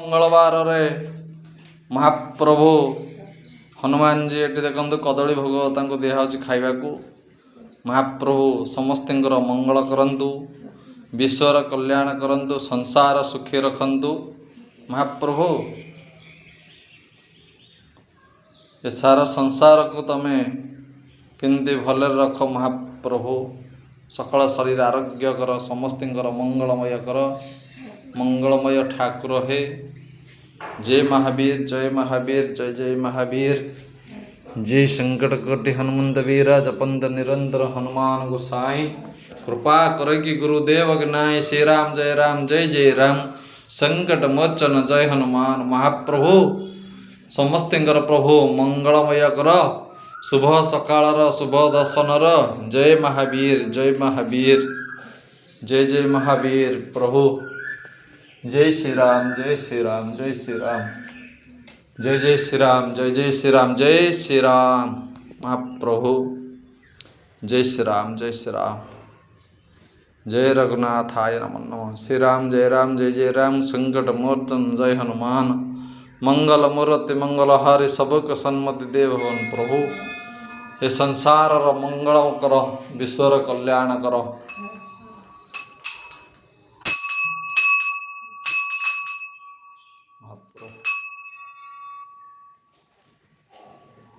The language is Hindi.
मंगलवार रे महाप्रभु हनुमान जी एटी देखते कदली भोग तांको दिया होची खाइबा को। महाप्रभु समस्तिंकर मंगल करंतु, विश्वर कल्याण करंतु, संसार सुखी रखंतु। महाप्रभु ये सारा संसार को तमे किंती भले रख। महाप्रभु सकल शरीर आरोग्य कर, समस्तिंकर मंगलमय कर, मंगलमय ठाकुर हे। जय महावीर, जय महावीर, जय जय महावीर। जय संकट कोटि हनुमंत वीरा, जपंत निरंतर हनुमान गोसाई। कृपा करे कि गुरुदेव गनाय। श्री राम जय राम, जय जय राम। संकट मोचन जय हनुमान। महाप्रभु समस्तिंकर प्रभु मंगलमय कर, शुभ सकाळर शुभ दर्शनर। जय महावीर, जय महावीर, जय जय महावीर प्रभु। जय श्री राम, जय श्री राम, जय श्री राम, जय जय श्री राम, जय जय श्री राम, जय श्री राम। महाप्रभु जय श्री राम, जय श्री राम, जय रघुनाथाय नमो नमः। श्री राम जय राम, जय जय राम। संकट मोचन जय हनुमान। मंगल मूर्ति मंगलहारी, सबक सन्मति देव भवन प्रभु। ये संसार मंगल कर, विश्वर कल्याण कर।